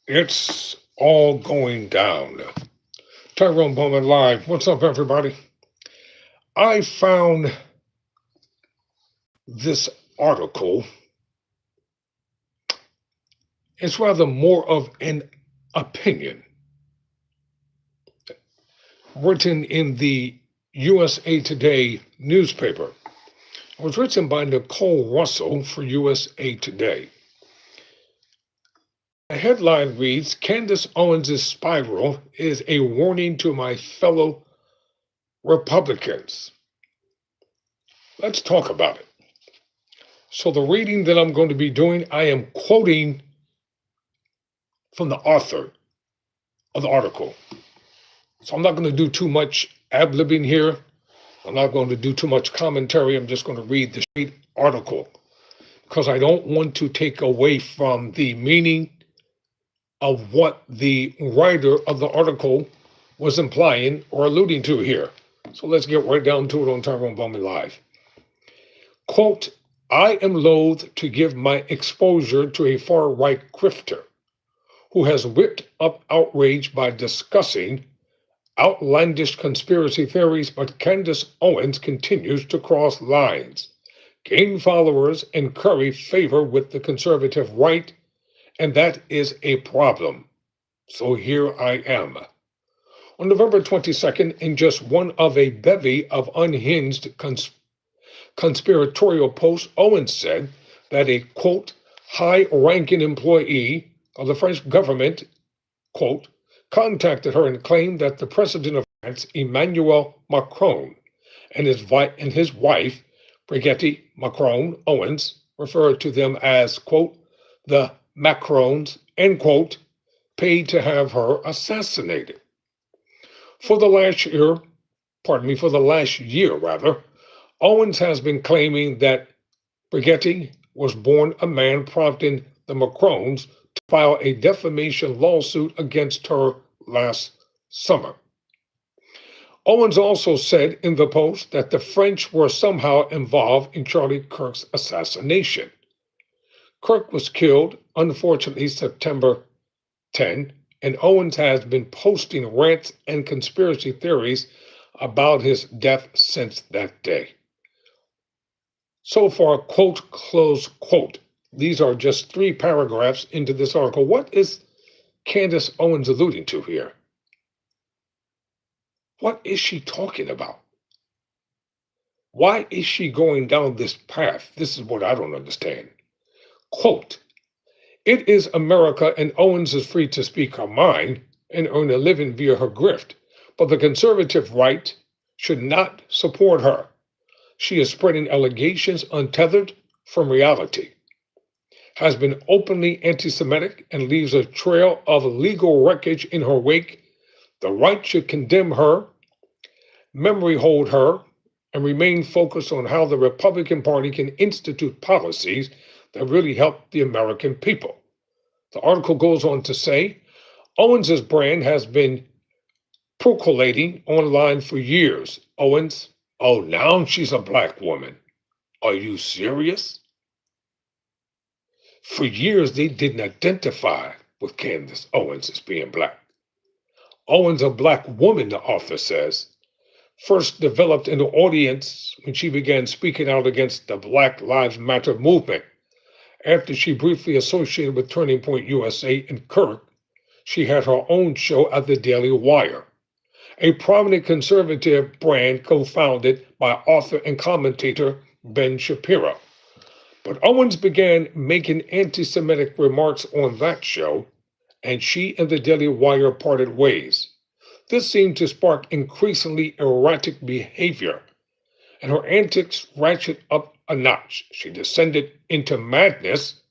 It's all going down. Tyrone Bowman Live. What's up, everybody? I found this article. It's rather more of an opinion written in the USA Today newspaper. It was written by Nicole Russell for USA Today. The headline reads Candace Owens' spiral is a warning to my fellow Republicans. Let's talk about it. So, the reading that I'm going to be doing, I am quoting from the author of the article. So, I'm not going to do too much ad libbing here. I'm not going to do too much commentary. I'm just going to read the straight article because I don't want to take away from the meaning of what the writer of the article was implying or alluding to here. So let's get right down to it on Tyrone Bowman Live. Quote, I am loath to give my exposure to a far-right grifter who has whipped up outrage by discussing outlandish conspiracy theories, but Candace Owens continues to cross lines, gain followers, and curry favor with the conservative right, and that is a problem. So here I am. On November 22nd, in just one of a bevy of unhinged conspiratorial posts, Owens said that a, quote, high-ranking employee of the French government, quote, contacted her and claimed that the president of France, Emmanuel Macron, and his wife, Brigitte Macron Owens, referred to them as, quote, the Macrons, end quote, paid to have her assassinated. For the last year, Owens has been claiming that Brigitte was born a man, prompting the Macrons to file a defamation lawsuit against her last summer. Owens also said in the post that the French were somehow involved in Charlie Kirk's assassination. Kirk was killed, unfortunately, September 10, and Owens has been posting rants and conspiracy theories about his death since that day. So far, quote, close quote. These are just 3 paragraphs into this article. What is Candace Owens alluding to here? What is she talking about? Why is she going down this path? This is what I don't understand. Quote, it is America and Owens is free to speak her mind and earn a living via her grift, but the conservative right should not support her. She is spreading allegations untethered from reality, has been openly anti-Semitic, and leaves a trail of legal wreckage in her wake. The right should condemn her, memory hold her, and remain focused on how the Republican Party can institute policies that really help the American people. The article goes on to say, Owens' brand has been percolating online for years. Owens, oh, now she's a black woman. Are you serious? For years, they didn't identify with Candace Owens as being black. Owens, a black woman, the author says, first developed an audience when she began speaking out against the Black Lives Matter movement. After she briefly associated with Turning Point USA and Kirk, she had her own show at the Daily Wire, a prominent conservative brand co-founded by author and commentator Ben Shapiro. But Owens began making anti-Semitic remarks on that show, and she and the Daily Wire parted ways. This seemed to spark increasingly erratic behavior, and her antics ratcheted up a notch. She descended into madness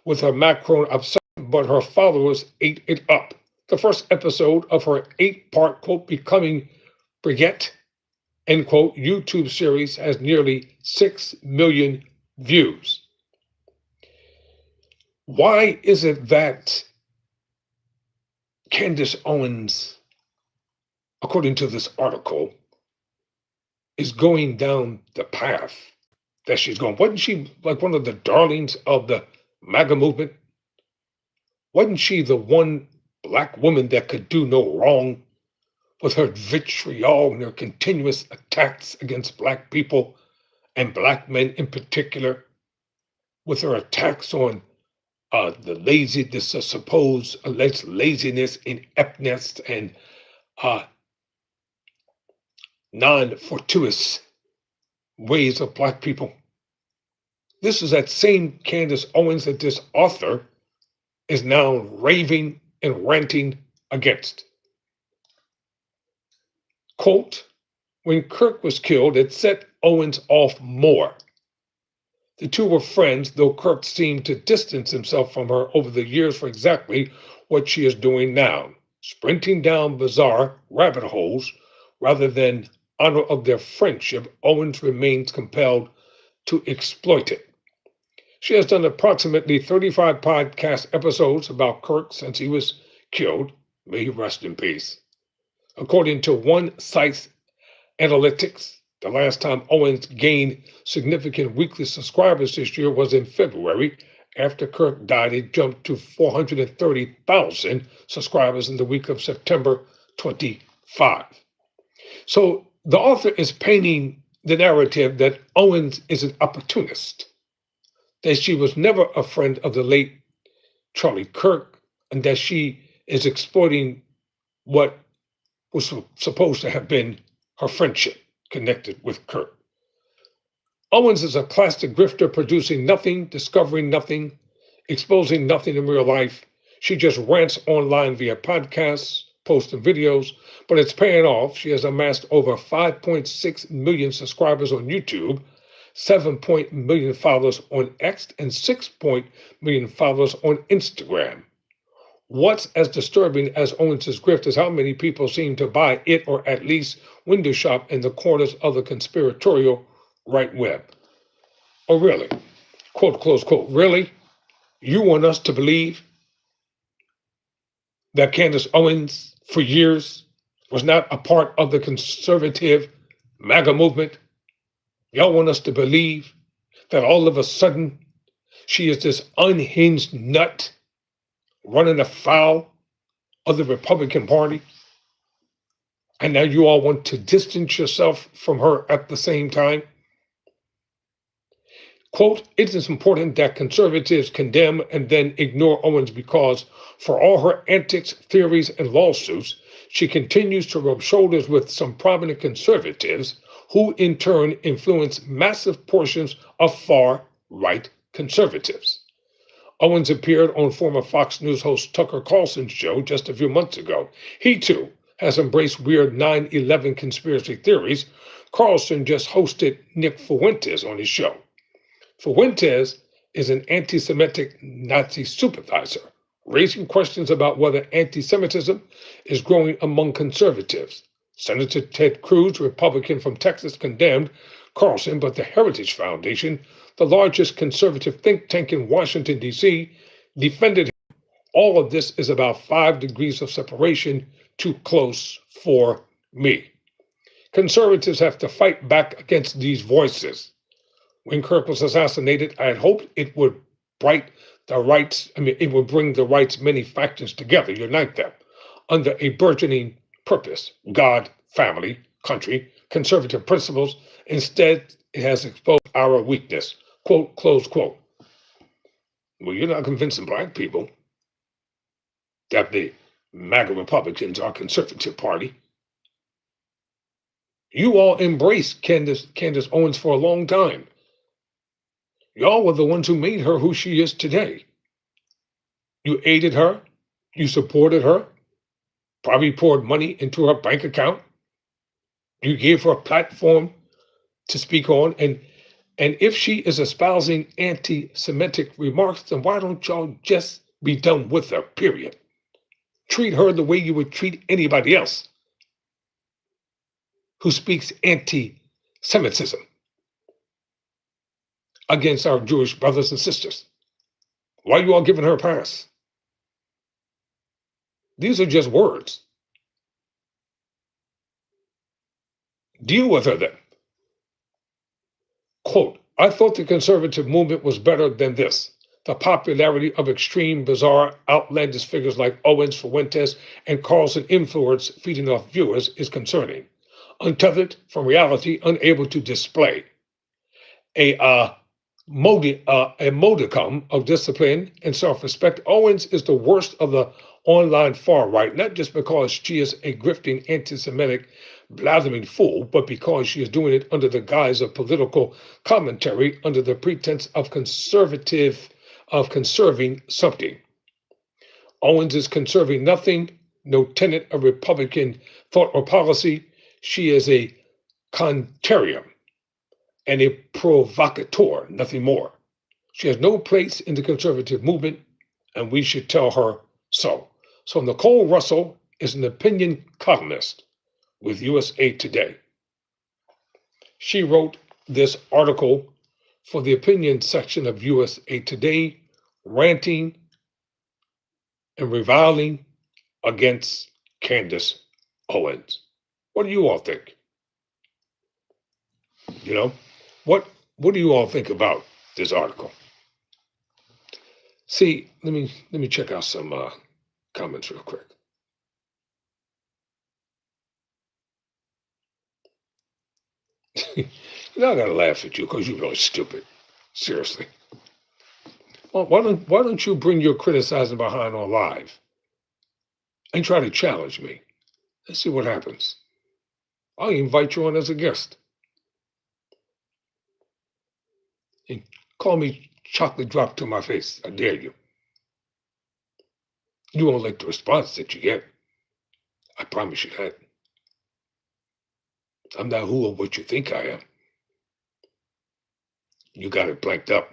with her Macron obsession, but her followers ate it up. The first episode of her 8-part, quote, Becoming Brigitte, end quote, YouTube series has nearly 6 million views. Why is it that Candace Owens, according to this article, is going down the path that she's going? Wasn't she like one of the darlings of the MAGA movement? Wasn't she the one black woman that could do no wrong, with her vitriol and her continuous attacks against black people and black men in particular, with her attacks on the lazy, this supposed alleged laziness, ineptness, and uh, non-fortuitous ways of black people? This is that same Candace Owens that this author is now raving and ranting against. Quote, when Kirk was killed, it set Owens off more. The two were friends, though Kirk seemed to distance himself from her over the years for exactly what she is doing now, sprinting down bizarre rabbit holes rather than honor of their friendship. Owens remains compelled to exploit it. She has done approximately 35 podcast episodes about Kirk since he was killed. May he rest in peace. According to one Cite analytics, the last time Owens gained significant weekly subscribers this year was in February. After Kirk died, it jumped to 430,000 subscribers in the week of September 25. So the author is painting the narrative that Owens is an opportunist, that she was never a friend of the late Charlie Kirk, and that she is exploiting what was supposed to have been her friendship connected with Kirk. Owens is a classic grifter, producing nothing, discovering nothing, exposing nothing in real life. She just rants online via podcasts, posts, and videos, but it's paying off. She has amassed over 5.6 million subscribers on YouTube, 7 million followers on X, and 6 million followers on Instagram. What's as disturbing as Owens's grift is how many people seem to buy it or at least window shop in the corners of the conspiratorial right web. Oh, really? Quote, close quote. Really? You want us to believe that Candace Owens, for years, was not a part of the conservative MAGA movement? Y'all want us to believe that all of a sudden she is this unhinged nut running afoul of the Republican Party? And now you all want to distance yourself from her at the same time? Quote, it is important that conservatives condemn and then ignore Owens because, for all her antics, theories, and lawsuits, she continues to rub shoulders with some prominent conservatives who in turn influence massive portions of far-right conservatives. Owens appeared on former Fox News host Tucker Carlson's show just a few months ago. He, too, has embraced weird 9/11 conspiracy theories. Carlson just hosted Nick Fuentes on his show. Fuentes is an anti-Semitic Nazi sympathizer, raising questions about whether anti-Semitism is growing among conservatives. Senator Ted Cruz, Republican from Texas, condemned Carlson, but the Heritage Foundation, the largest conservative think tank in Washington, D.C., defended him. All of this is about 5 degrees of separation too close for me. Conservatives have to fight back against these voices. When Kirk was assassinated, I had hoped it would it would bring the right's many factors together, unite them under a burgeoning purpose: God, family, country, conservative principles. Instead, it has exposed our weakness. Quote, close quote. Well, you're not convincing black people that the MAGA Republicans are a conservative party. You all embraced Candace Owens for a long time. Y'all were the ones who made her who she is today. You aided her, you supported her, probably poured money into her bank account. You gave her a platform to speak on. And if she is espousing anti-Semitic remarks, then why don't y'all just be done with her, period? Treat her the way you would treat anybody else who speaks anti-Semitism against our Jewish brothers and sisters. Why are you all giving her a pass? These are just words. Deal with her then. Quote, I thought the conservative movement was better than this. the popularity of extreme, bizarre, outlandish figures like Owens, Fuentes, and Carlson influence feeding off viewers is concerning. Untethered from reality, unable to display a a modicum of discipline and self-respect. Owens is the worst of the online far right, not just because she is a grifting anti-Semitic blathering fool, but because she is doing it under the guise of political commentary, under the pretense of conserving something. Owens is conserving nothing, no tenet of Republican thought or policy. She is a contrarian and a provocateur, nothing more. She has no place in the conservative movement, and we should tell her so. So Nicole Russell is an opinion columnist with USA Today. She wrote this article for the opinion section of USA Today, ranting and reviling against Candace Owens. What do you all think? You know, what do you all think about this article? See, let me check out some comments real quick. I gotta laugh at you because you're really stupid. Seriously. Well, why don't you bring your criticizing behind on live and try to challenge me? Let's see what happens. I'll invite you on as a guest. And call me chocolate drop to my face. I dare you. You won't like the response that you get. I promise you that. I'm not who or what you think I am. You got it blanked up.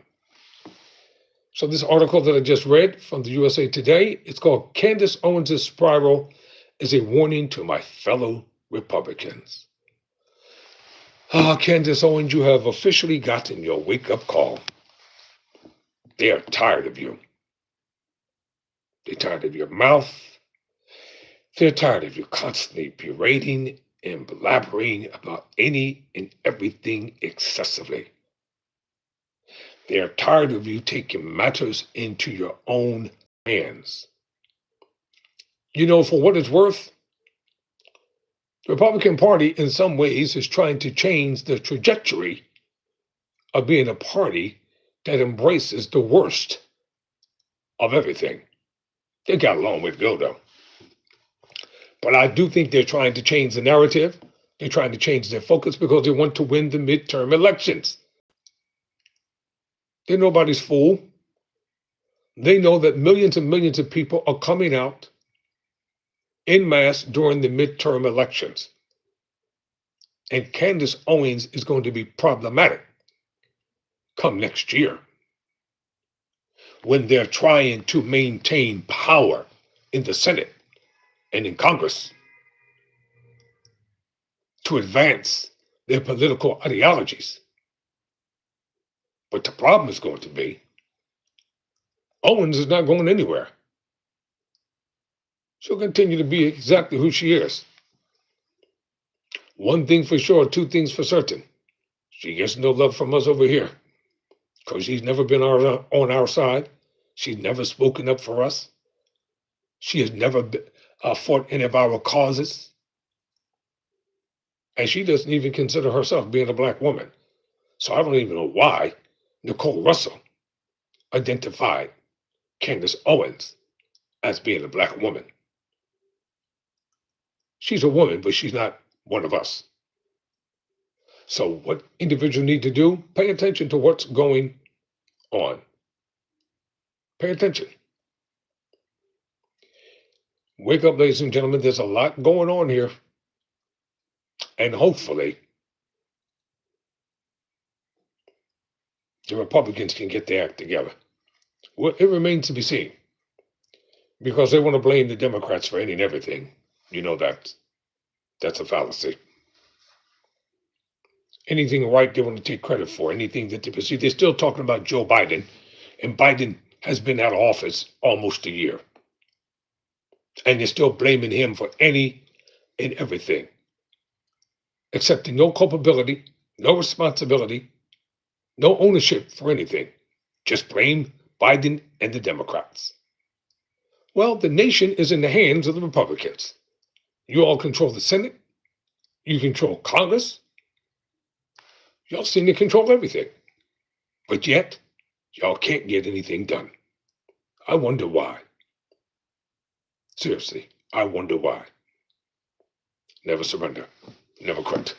So this article that I just read from the USA Today, it's called Candace Owens' Spiral is a Warning to My Fellow Republicans. Candace Owens, you have officially gotten your wake-up call. They are tired of you. They're tired of your mouth. They're tired of you constantly berating and blabbering about any and everything excessively. They are tired of you taking matters into your own hands. You know, for what it's worth, the Republican Party, in some ways, is trying to change the trajectory of being a party that embraces the worst of everything. They got a long way to go, though. But I do think they're trying to change the narrative. They're trying to change their focus because they want to win the midterm elections. They're nobody's fool. They know that millions and millions of people are coming out en masse during the midterm elections. And Candace Owens is going to be problematic come next year when they're trying to maintain power in the Senate and in Congress to advance their political ideologies. But the problem is going to be Owens is not going anywhere. She'll continue to be exactly who she is. One thing for sure, two things for certain. She gets no love from us over here because she's never been on our side. She's never spoken up for us. She has never fought any of our causes. And she doesn't even consider herself being a black woman. So I don't even know why Nicole Russell identified Candace Owens as being a black woman. She's a woman, but she's not one of us. So what individuals need to do? Pay attention to what's going on. Pay attention. Wake up, ladies and gentlemen. There's a lot going on here. And hopefully, the Republicans can get their act together. Well, it remains to be seen. Because they want to blame the Democrats for any and everything. You know that's a fallacy. Anything right, they want to take credit for. Anything that they perceive. They're still talking about Joe Biden. And Biden has been out of office almost a year. And they're still blaming him for any and everything. Accepting no culpability, no responsibility, no ownership for anything. Just blame Biden and the Democrats. Well, the nation is in the hands of the Republicans. You all control the Senate. You control Congress. Y'all seem to control everything. But yet, y'all can't get anything done. I wonder why. Seriously, I wonder why. Never surrender. Never quit.